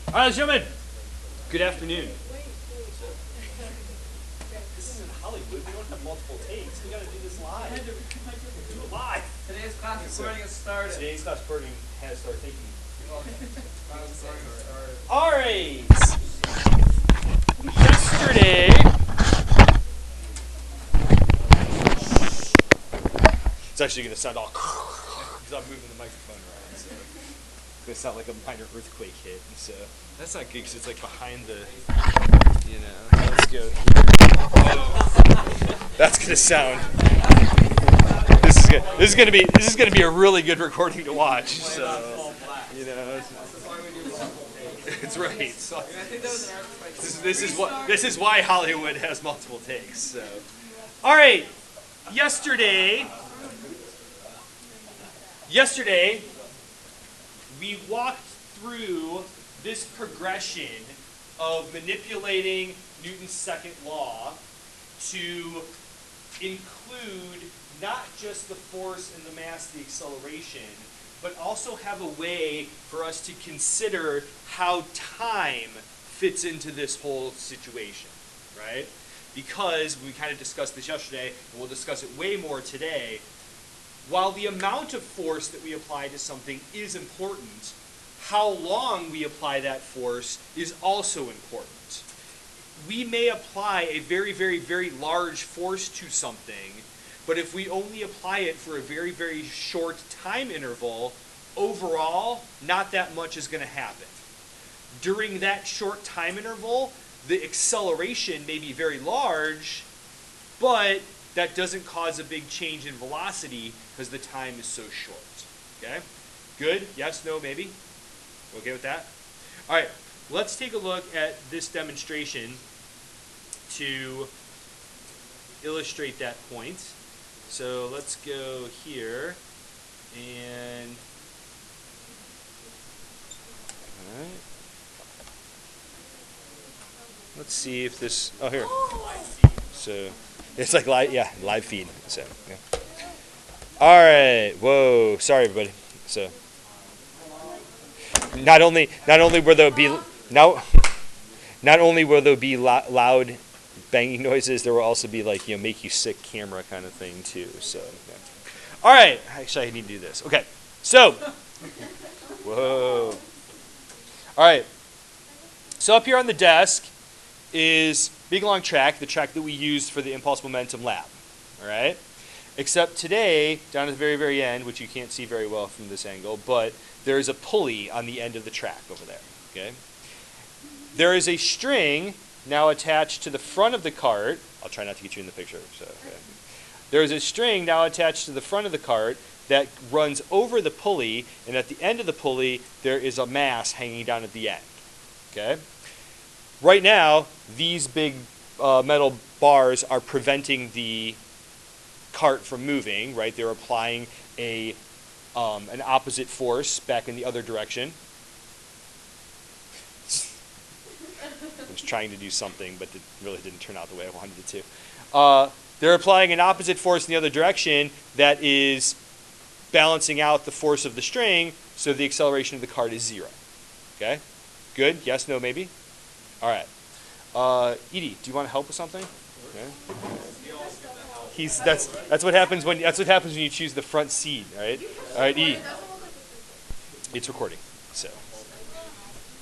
All right, gentlemen. Good afternoon. This isn't Hollywood. We don't have multiple takes. We got to do this live. Do it live. Today's class recording has started. Today's class recording has started. Thank you. You're welcome. All right. Yesterday. It's actually going to sound all because I'm moving the microphone around. So it's going to sound like a minor earthquake hit. So that's not good because it's like behind the, let's go here. Oh, that's going to sound. This is going to be a really good recording to watch. So, it's right. So, this is why Hollywood has multiple takes. So, all right. Yesterday, we walked through this progression of manipulating Newton's second law to include not just the force and the mass, the acceleration, but also have a way for us to consider how time fits into this whole situation, right? Because we kind of discussed this yesterday, and we'll discuss it way more today. While the amount of force that we apply to something is important, how long we apply that force is also important. We may apply a very, very, very large force to something, but if we only apply it for a very, very short time interval, overall, not that much is going to happen. During that short time interval, the acceleration may be very large, but that doesn't cause a big change in velocity because the time is so short. Okay? Good? Yes, no, maybe? Okay with that? All right, let's take a look at this demonstration to illustrate that point. So let's go here and all right. Let's see if this here. So it's like live feed. So yeah. All right. Whoa. Sorry, everybody. So not only will there be loud banging noises, there will also be make you sick camera kind of thing too. So yeah. All right. Actually, I need to do this. Okay. So whoa. All right. So up here on the desk is big long track, the track that we used for the impulse momentum lab. All right. Except today, down at the very, very end, which you can't see very well from this angle, but there is a pulley on the end of the track over there. Okay. There is a string now attached to the front of the cart. I'll try not to get you in the picture. So, okay. There is a string now attached to the front of the cart that runs over the pulley, and at the end of the pulley, there is a mass hanging down at the end. Okay. Right now, these big metal bars are preventing the cart from moving, right? They're applying an opposite force back in the other direction. I was trying to do something, but it really didn't turn out the way I wanted it to. They're applying an opposite force in the other direction that is balancing out the force of the string, so the acceleration of the cart is 0. Okay? Good? Yes, no, maybe? All right. Edie, do you want to help with something? Okay. That's what happens when you choose the front seat, right? All right, Edie. It's recording. So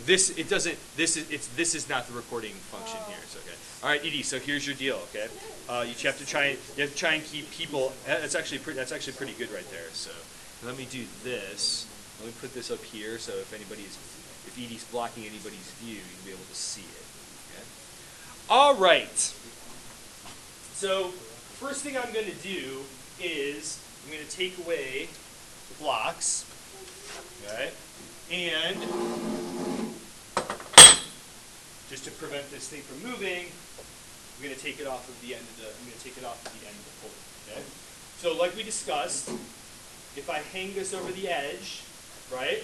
this is not the recording function here. So okay. All right, Edie. So here's your deal. Okay. You have to try and keep people. That's actually pretty good right there. So let me do this. Let me put this up here. So if Edie's blocking anybody's view, you'll be able to see it. Okay. All right. So first thing I'm going to do is I'm going to take away the blocks, okay, and just to prevent this thing from moving, I'm going to take it off of the end of the pulley. Okay. So like we discussed, if I hang this over the edge, right?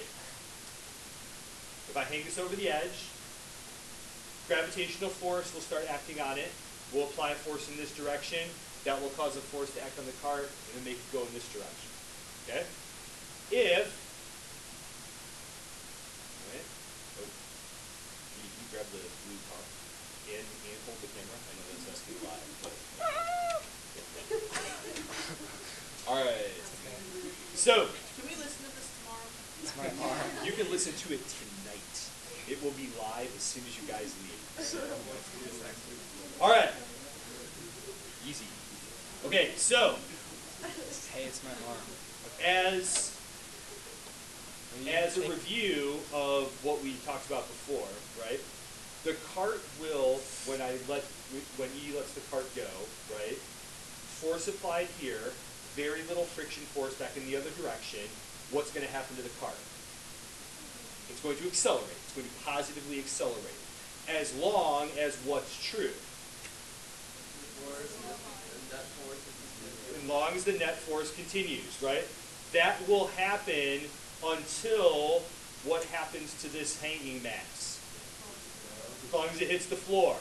If I hang this over the edge, gravitational force will start acting on it. We'll apply a force in this direction. That will cause a force to act on the cart and then make it go in this direction. Okay? If the blue car and hold the camera. I know that's asking a lot, but all right. So Can we listen to this tomorrow? It's my arm. you can listen to it tonight. It will be live as soon as you guys leave. So. All right. Easy. Okay, so Hey, it's my arm. as a review of what we talked about before, right? The cart will, when E lets the cart go, right? Force applied here, very little friction force back in the other direction. What's going to happen to the cart? It's going to accelerate. It's going to positively accelerate, as long as what's true. As long as the net force continues, right? That will happen until what happens to this hanging mass. As long as it hits the floor.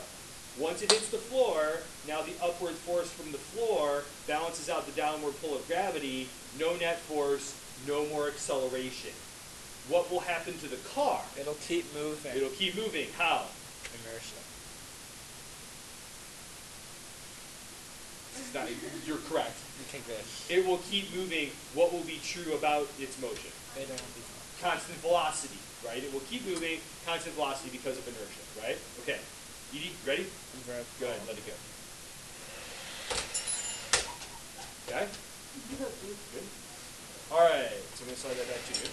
Once it hits the floor, now the upward force from the floor balances out the downward pull of gravity, no net force, no more acceleration. What will happen to the car? It'll keep moving. It'll keep moving. How? Inertia. You're correct. Okay, good. It will keep moving. What will be true about its motion? They don't be Constant velocity, right? It will keep moving, constant velocity because of inertia, right? Okay. Edie, ready? I'm very Go ahead, let it go. Okay? Good. All right, so I'm going to slide that back to you.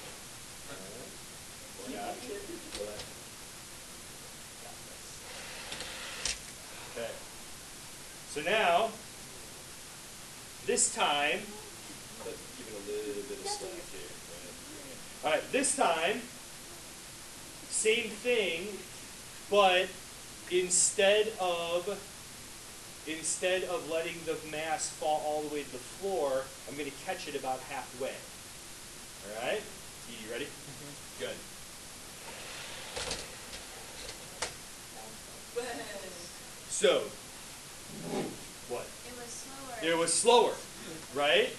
Yeah. Okay. So now, this time, let's give it a little bit of slack here. Right? All right, this time, same thing, but instead of letting the mass fall all the way to the floor, I'm going to catch it about halfway. All right? You ready? Mm-hmm. Good. So, what? It was slower. It was slower, right?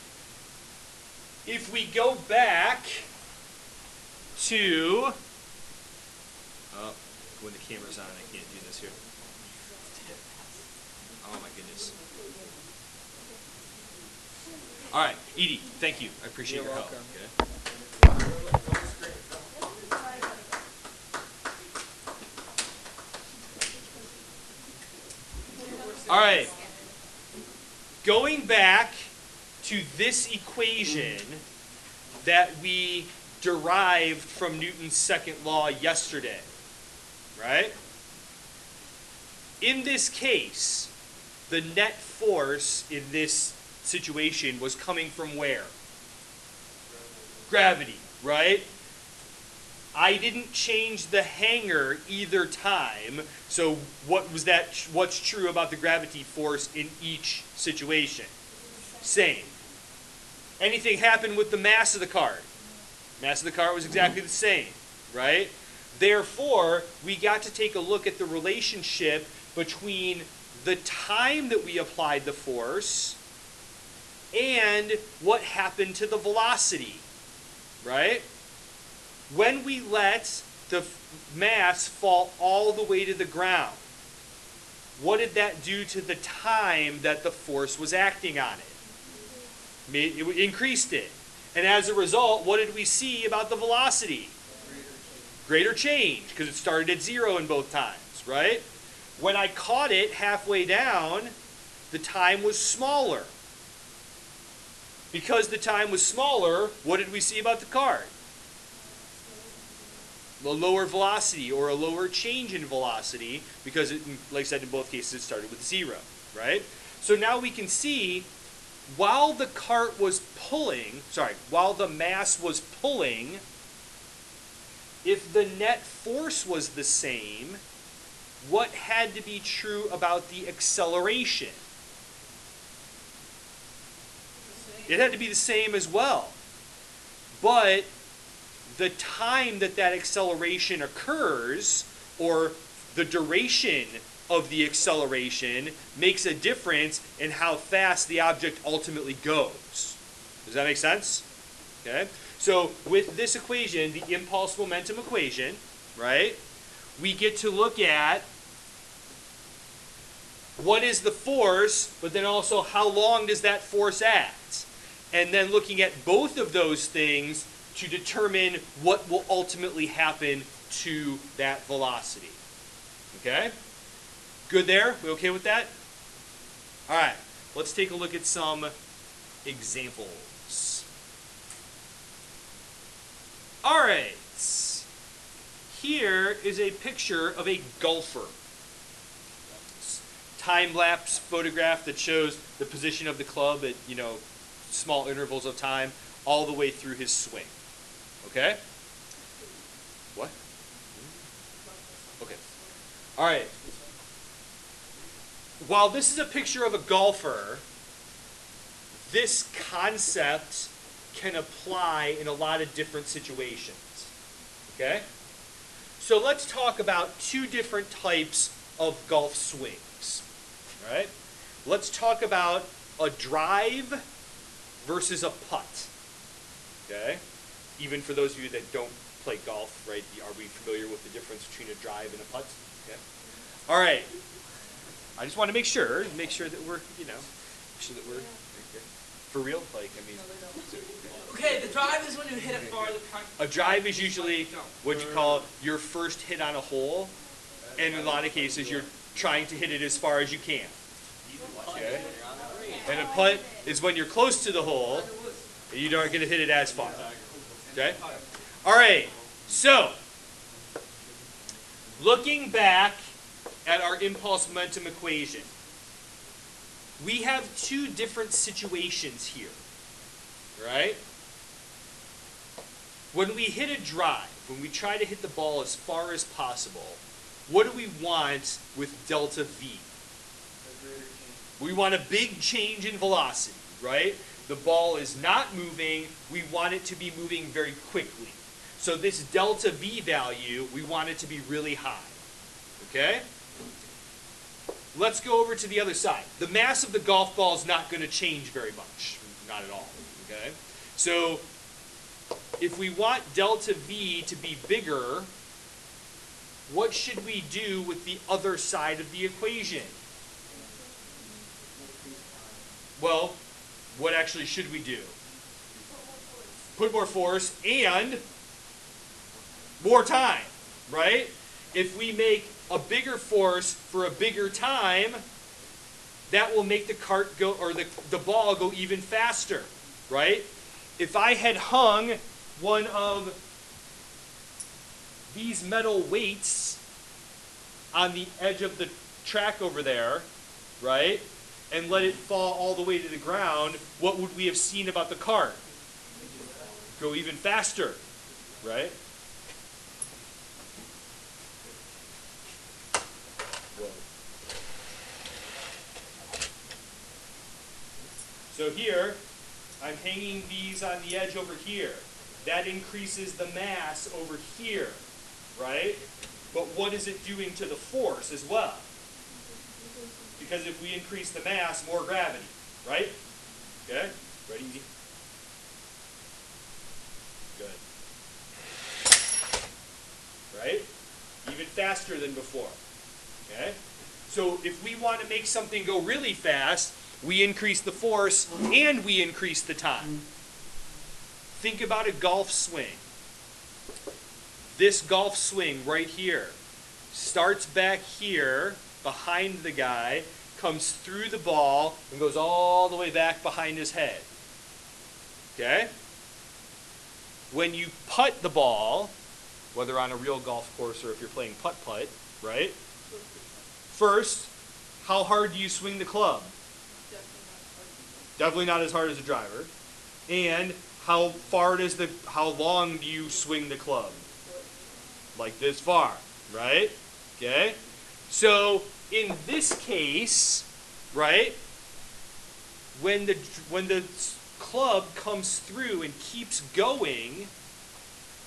If we go back to, oh, when the camera's on, I can't do this here. Oh my goodness. All right, Edie, thank you. I appreciate You're your help. welcome. Okay. All right. Going back to this equation that we derived from Newton's second law yesterday, right? In this case, the net force in this situation was coming from where? Gravity, right? I didn't change the hanger either time, so what's true about the gravity force in each situation? Same. Anything happened with the mass of the cart? Mass of the cart was exactly the same, right? Therefore, we got to take a look at the relationship between the time that we applied the force and what happened to the velocity, right? When we let the mass fall all the way to the ground, what did that do to the time that the force was acting on it? It increased it. And as a result, what did we see about the velocity? Greater change, because it started at 0 in both times, right? When I caught it halfway down, the time was smaller. Because the time was smaller, what did we see about the cart? A lower velocity or a lower change in velocity, because it, like I said, in both cases it started with 0, right? So now we can see while the cart was pulling, while the mass was pulling, if the net force was the same, what had to be true about the acceleration? It had to be the same as well. But the time that acceleration occurs, or the duration of the acceleration, makes a difference in how fast the object ultimately goes. Does that make sense? Okay. So with this equation, the impulse momentum equation, right, we get to look at what is the force, but then also how long does that force act? And then looking at both of those things to determine what will ultimately happen to that velocity. Okay? Good there? We okay with that? All right. Let's take a look at some examples. All right. Here is a picture of a golfer. Time-lapse photograph that shows the position of the club at, small intervals of time all the way through his swing. Okay? What? Okay. All right. While this is a picture of a golfer, this concept can apply in a lot of different situations. Okay? So let's talk about two different types of golf swings. All right? Let's talk about a drive versus a putt. Okay? Even for those of you that don't play golf, right? Are we familiar with the difference between a drive and a putt? Okay. All right. I just want to make sure that we're, for real. Okay, the drive is when you hit it farther. A drive is usually what you call your first hit on a hole, and in a lot of cases, you're trying to hit it as far as you can. Okay. And a putt is when you're close to the hole, and you aren't going to hit it as far. Okay? All right. So, looking back at our impulse momentum equation, we have two different situations here. Right? When we hit a drive, when we try to hit the ball as far as possible, what do we want with delta V? We want a big change in velocity, right? The ball is not moving. We want it to be moving very quickly. So this delta V value, we want it to be really high. Okay? Let's go over to the other side. The mass of the golf ball is not going to change very much. Not at all. Okay? So if we want delta V to be bigger, what should we do with the other side of the equation? Well, what actually should we do? Put more force and more time, right? If we make a bigger force for a bigger time, that will make the cart go, or the ball go even faster, right? If I had hung one of these metal weights on the edge of the track over there, right, and let it fall all the way to the ground, what would we have seen about the cart? Go even faster, right? Whoa. So here, I'm hanging these on the edge over here. That increases the mass over here, right? But what is it doing to the force as well? Because if we increase the mass, more gravity, right? Okay? Ready? Good. Right? Even faster than before. Okay? So if we want to make something go really fast, we increase the force and we increase the time. Think about a golf swing. This golf swing right here starts back here behind the guy, comes through the ball, and goes all the way back behind his head. Okay? When you putt the ball, whether on a real golf course or if you're playing putt-putt, right? First, how hard do you swing the club? Definitely not as hard as a driver. And how long do you swing the club? Like this far, right? Okay? So in this case, right, when the club comes through and keeps going,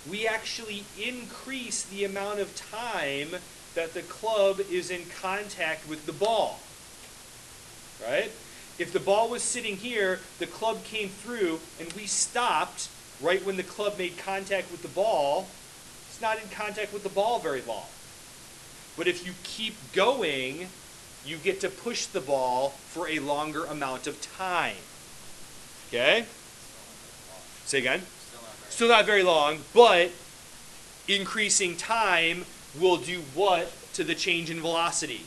we actually increase the amount of time that the club is in contact with the ball, right? If the ball was sitting here, the club came through, and we stopped right when the club made contact with the ball, it's not in contact with the ball very long. But if you keep going, you get to push the ball for a longer amount of time. Okay? Say again? Still not very long, but increasing time will do what to the change in velocity?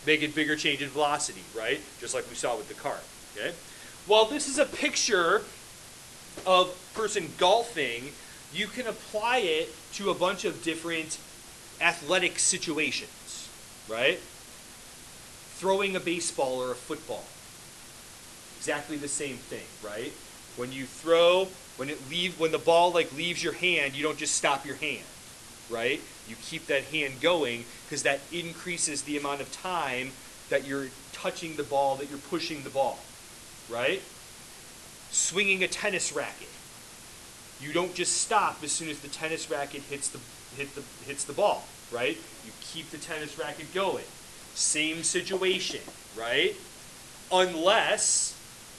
Make it bigger change in velocity, right? Just like we saw with the cart. Okay? While this is a picture of a person golfing, you can apply it to a bunch of different athletic situations, right? Throwing a baseball or a football. Exactly the same thing, right? When you throw, when the ball leaves your hand, you don't just stop your hand, right? You keep that hand going because that increases the amount of time that you're touching the ball, that you're pushing the ball, right? Swinging a tennis racket. You don't just stop as soon as the tennis racket hits the ball, right? You keep the tennis racket going. Same situation, right? Unless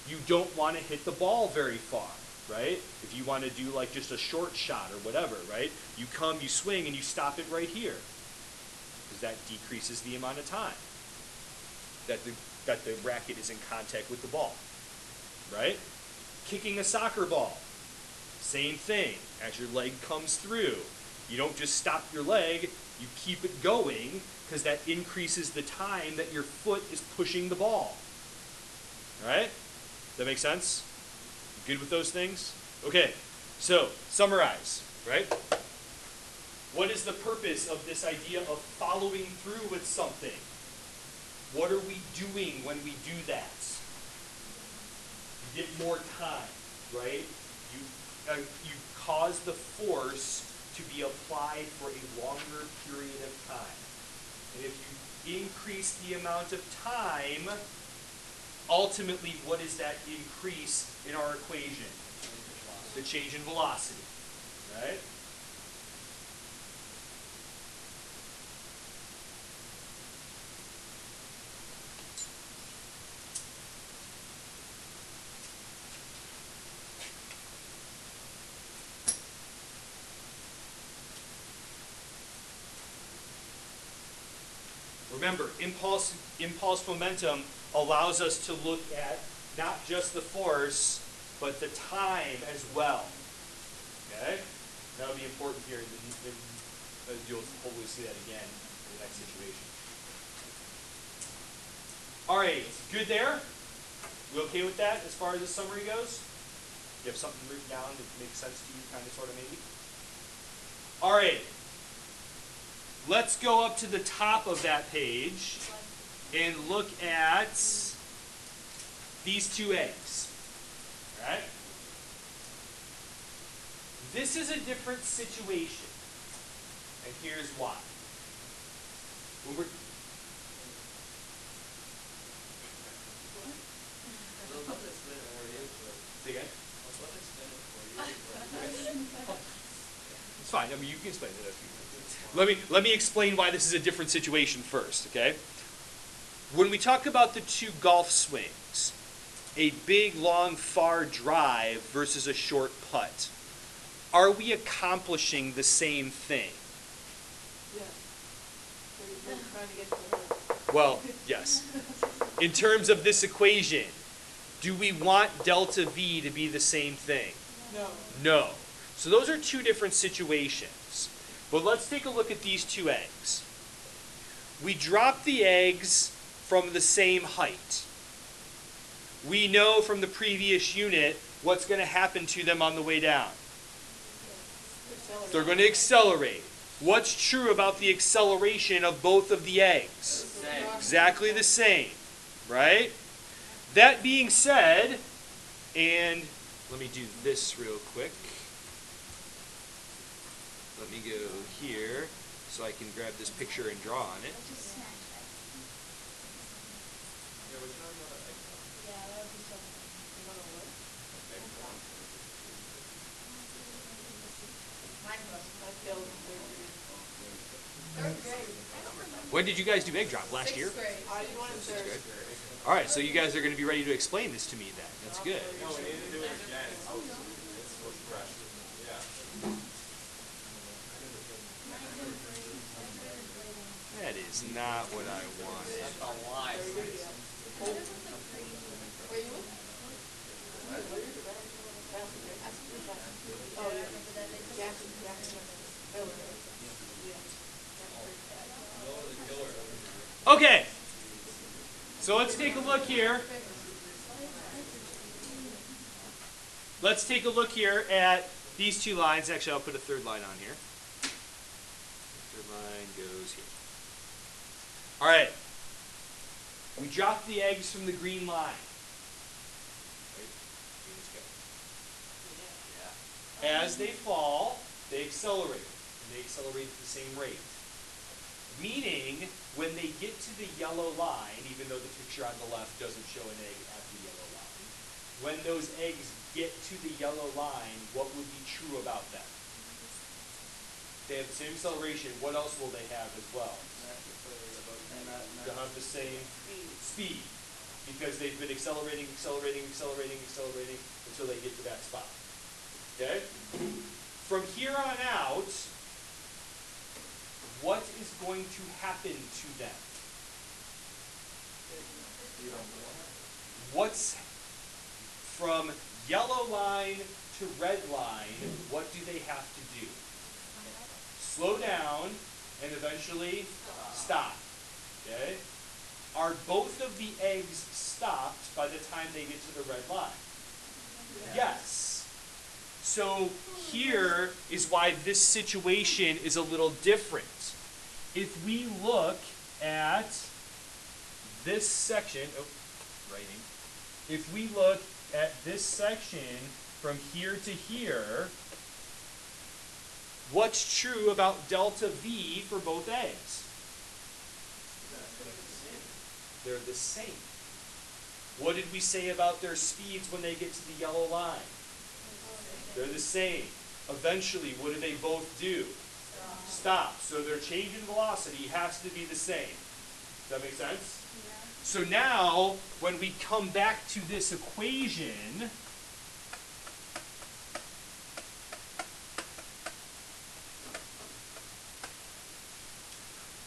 you don't want to hit the ball very far, right? If you want to do like just a short shot or whatever, right? You come, you swing, and you stop it right here. Because that decreases the amount of time that the racket is in contact with the ball, right? Kicking a soccer ball, same thing. As your leg comes through, you don't just stop your leg, you keep it going because that increases the time that your foot is pushing the ball. All right? That make sense? Good with those things? Okay, so summarize, right? What is the purpose of this idea of following through with something? What are we doing when we do that? You get more time, right? You cause the force to be applied for a longer period of time. And if you increase the amount of time, ultimately, what is that increase in our equation? The change in velocity, right? Remember, impulse momentum allows us to look at not just the force, but the time as well. Okay? That'll be important here. You'll hopefully see that again in the next situation. All right, good there? We okay with that as far as the summary goes? You have something written down that makes sense to you, kind of, sort of, maybe? All right. Let's go up to the top of that page and look at these two eggs. All right? This is a different situation, and here's why. When we're Say again? It's fine. I mean, you can explain it if you want. Let me explain why this is a different situation first, okay? When we talk about the two golf swings, a big, long, far drive versus a short putt, are we accomplishing the same thing? Yeah. We're trying to get to the hook. Well, yes. In terms of this equation, do we want delta V to be the same thing? No. No. So those are two different situations. But let's take a look at these two eggs. We drop the eggs from the same height. We know from the previous unit what's going to happen to them on the way down. They're going to accelerate. What's true about the acceleration of both of the eggs? Exactly the same, right? That being said, and let me do this real quick. Let me go here so I can grab this picture and draw on it. When did you guys do egg drop? Last year? Sixth grade. All right, so you guys are going to be ready to explain this to me then. That's good. No, we need to do it again. It's fresh. Yeah. That's not what I want. That's a lie. Where you with? Oh, yeah. Jackson. Okay, so let's take a look here. Let's take a look here at these two lines. Actually, I'll put a third line on here. Third line goes here. All right. We drop the eggs from the green line. As they fall, they accelerate. And they accelerate at the same rate. Meaning, when they get to the yellow line, even though the picture on the left doesn't show an egg at the yellow line, when those eggs get to the yellow line, what would be true about them? They have the same acceleration. What else will they have as well? They'll have the same speed. Because they've been accelerating until they get to that spot. Okay? From here on out, what is going to happen to them? What's from yellow line to red line, what do they have to do? Slow down and eventually stop. Okay? Are both of the eggs stopped by the time they get to the red line? Yes. So here is why this situation is a little different. If we look at this section, writing. If we look at this section from here to here, what's true about delta V for both eggs? They're the same. What did we say about their speeds when they get to the yellow line? They're the same. Eventually, what do they both do? Stop. So their change in velocity has to be the same. Does that make sense? Yeah. So now, when we come back to this equation,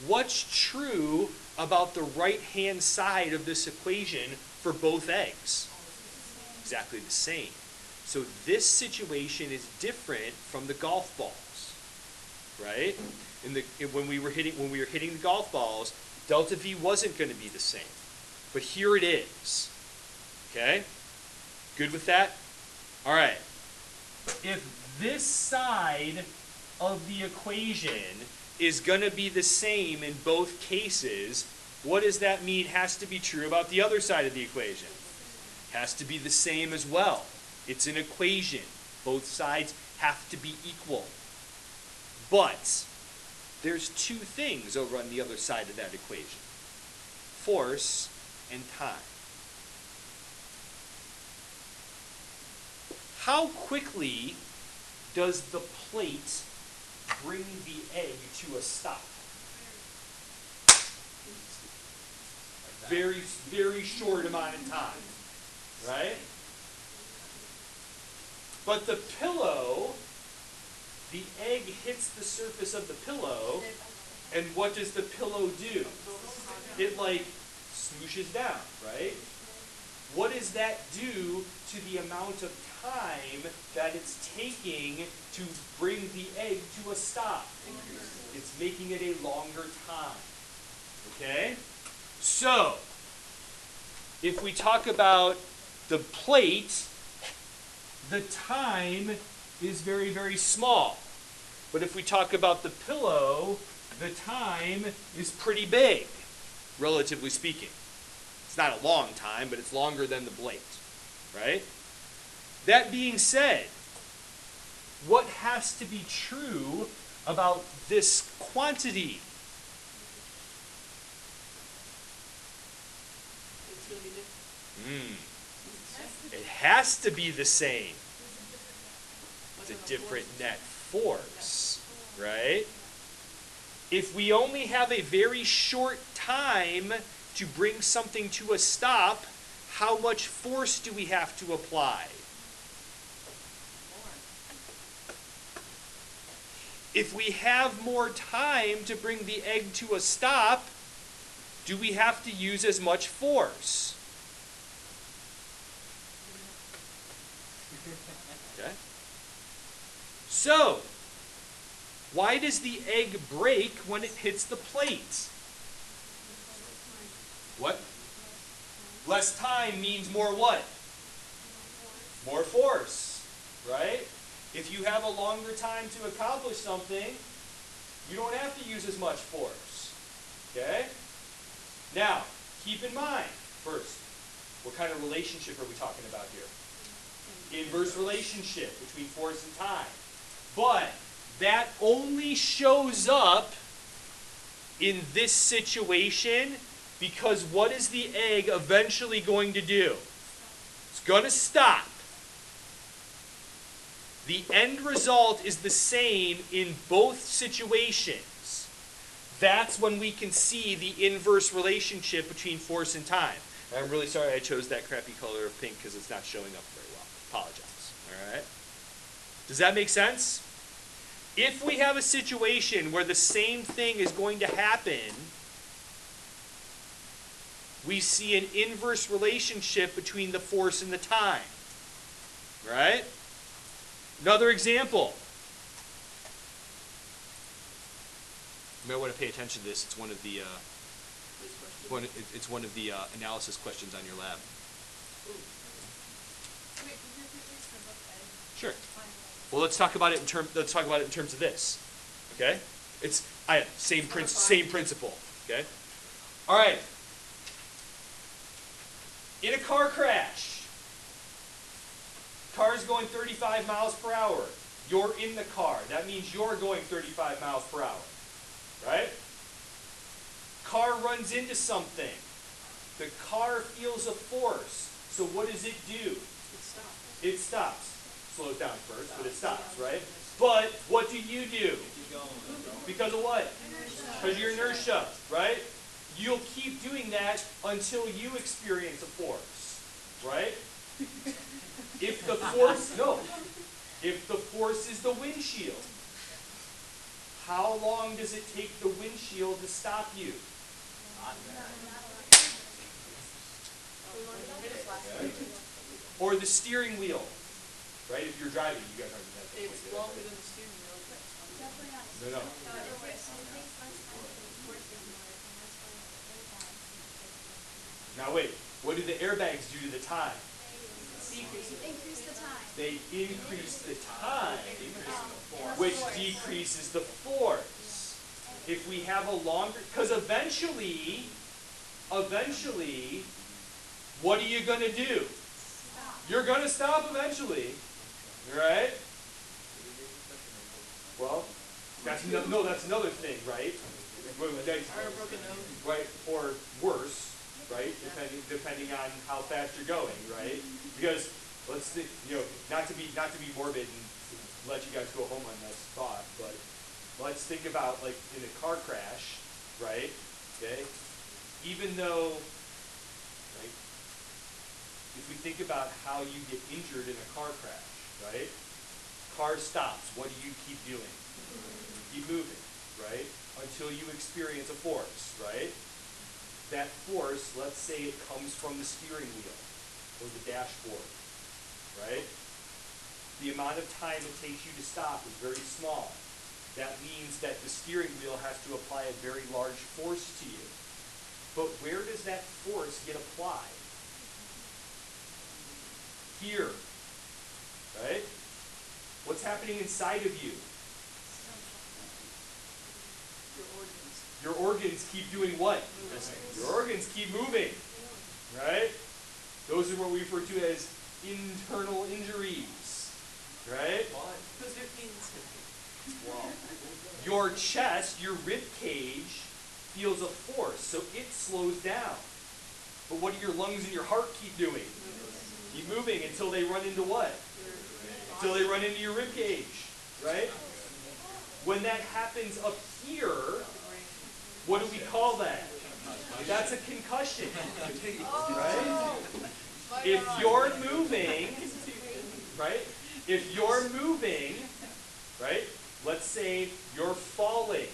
what's true about the right-hand side of this equation for both eggs? Exactly the same. So this situation is different from the golf balls, right? When we were hitting the golf balls, delta V wasn't going to be the same, but here it is. Okay, good with that? All right. If this side of the equation is going to be the same in both cases, what does that mean has to be true about the other side of the equation? Has to be the same as well. It's an equation. Both sides have to be equal. But there's two things over on the other side of that equation. Force and time. How quickly does the plate bring the egg to a stop? Very, very short amount of time, right? But the pillow, the egg hits the surface of the pillow, and what does the pillow do? It like smooshes down, right? What does that do to the amount of time that it's taking to bring the egg to a stop? It's making it a longer time. Okay? So, if we talk about the plate, the time is very, very small. But if we talk about the pillow, the time is pretty big, relatively speaking. It's not a long time, but it's longer than the plate, right? That being said, what has to be true about this quantity? It's going to be different. It has to be the same. It's a different net force, right? If we only have a very short time to bring something to a stop, how much force do we have to apply? If we have more time to bring the egg to a stop, do we have to use as much force? Okay. So, why does the egg break when it hits the plate? What? Less time means more what? More force, right? If you have a longer time to accomplish something, you don't have to use as much force. Okay? Now, keep in mind, first, what kind of relationship are we talking about here? Inverse relationship between force and time. But that only shows up in this situation because what is the egg eventually going to do? It's going to stop. The end result is the same in both situations. That's when we can see the inverse relationship between force and time. And I'm really sorry I chose that crappy color of pink because it's not showing up very well. Apologize. All right? Does that make sense? If we have a situation where the same thing is going to happen, we see an inverse relationship between the force and the time. Right? Another example. You might want to pay attention to this. It's one of the analysis questions on your lab. Sure. Well, let's talk about it in terms of this. Okay? It's same principle. Okay? All right. In a car crash, car's going 35 miles per hour. You're in the car. That means you're going 35 miles per hour. Right? Car runs into something. The car feels a force. So what does it do? It stops. Slows down first, but it stops, right? But what do? Because of what? Because of your inertia, right? You'll keep doing that until you experience a force, right? If the force is the windshield, how long does it take the windshield to stop you? Or the steering wheel, right? If you're driving, you guys aren't that. It's longer than the steering wheel. No. Now wait, what do the airbags do to the time? Increase the time. They increase the time, which decreases the force. If we have a longer, because eventually, what are you going to do? You're going to stop eventually, right? Well, that's another thing, right? Right, or worse, right? Depending on how fast you're going, right? Because let's think, not to be morbid and let you guys go home on this thought, but let's think about like in a car crash, right? Okay, even though, right? If we think about how you get injured in a car crash, right? Car stops. What do you keep doing? Keep moving, right? Until you experience a force, right? That force, let's say it comes from the steering wheel or the dashboard, right? The amount of time it takes you to stop is very small. That means that the steering wheel has to apply a very large force to you. But where does that force get applied? Here, right? What's happening inside of you? Your organs keep doing what? Your organs keep moving, right? Those are what we refer to as internal injuries, right? Your chest, your rib cage, feels a force, so it slows down. But what do your lungs and your heart keep doing? Keep moving until they run into what? Until they run into your rib cage, right? When that happens up here, what do we call that? That's a concussion, right? If you're moving, right? If you're moving, right? Let's say you're falling.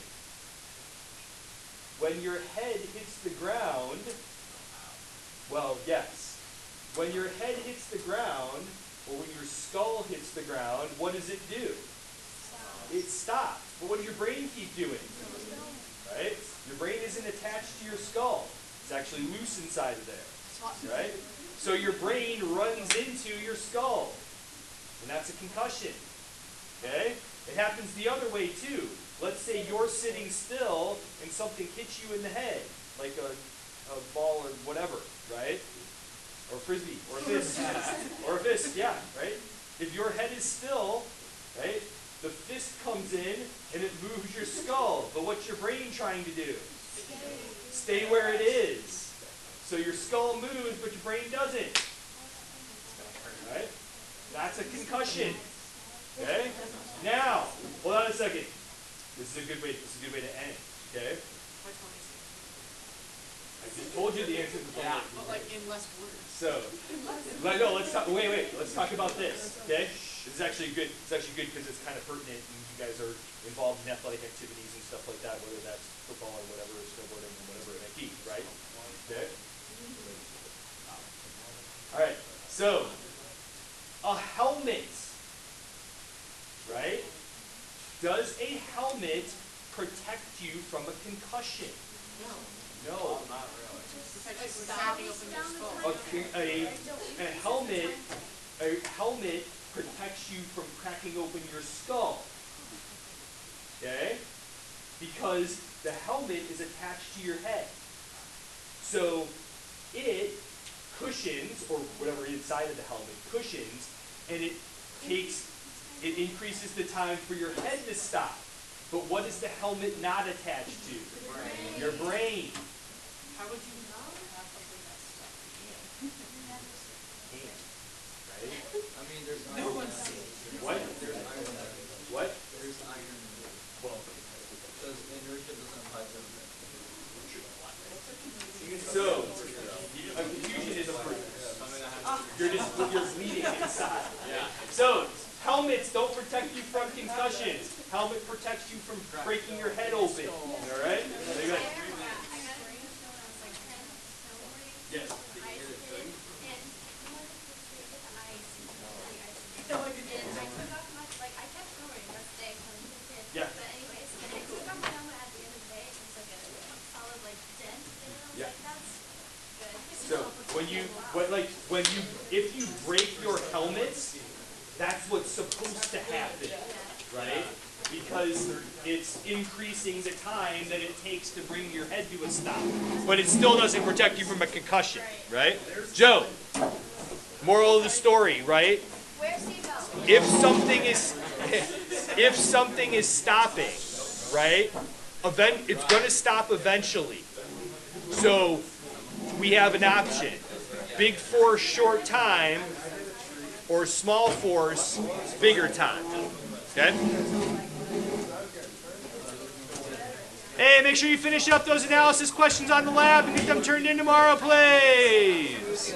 when your head hits the ground, well, yes. When your head hits the ground, or when your skull hits the ground, what does it do? It stops. But what does your brain keep doing? Right? Your brain isn't attached to your skull. It's actually loose inside of there. Right? So your brain runs into your skull. And that's a concussion. Okay? It happens the other way too. Let's say you're sitting still and something hits you in the head, like a ball or whatever, right? Or a frisbee, or a fist. Or a fist, yeah, right? If your head is still, right, the fist comes in and it moves your skull. But what's your brain trying to do? Stay where it is. So your skull moves, but your brain doesn't. Right? That's a concussion. Okay? Now, hold on a second. This is a good way to end. Okay? I just told you the answer to the Yeah, but like in less words. So, no, let's talk. Wait. Let's talk about this. Okay? This is actually good. It's actually good because it's kind of pertinent, and you guys are involved in athletic activities and stuff like that, whether that's football or whatever, or snowboarding or whatever it may be, right? Okay. All right. So, a helmet, right? Does a helmet protect you from a concussion? No. Not really. A helmet protects you from cracking open your skull. Okay? Because the helmet is attached to your head. So it cushions, or whatever inside of the helmet cushions, and it increases the time for your head to stop. But what is the helmet not attached to? Brain. Your brain. How would you know have something that's stuck? Hand. Right? I mean, there's No iron. one's seen. What? There's iron. What? There's iron. Well, Because inertia doesn't apply to everything. so, a confusion is a proof. You're bleeding inside. Yeah. So, helmets don't protect you from concussions. Helmet protects you from breaking your head open. All right? Very good. Yes. Yeah. But anyways, and I took off my helmet at the end of the day, and it's like a solid like dent, and I was Yeah. like, that's good. So if you break your helmets, that's what's supposed to happen, right? Because it's increasing the time that it takes to bring your head to a stop. But it still doesn't protect you from a concussion, right? Joe, moral of the story, right? Wear seatbelt. If something is stopping, right? It's going to stop eventually. So we have an option: big force, short time, or small force, bigger time. Okay? Hey, make sure you finish up those analysis questions on the lab and get them turned in tomorrow, please.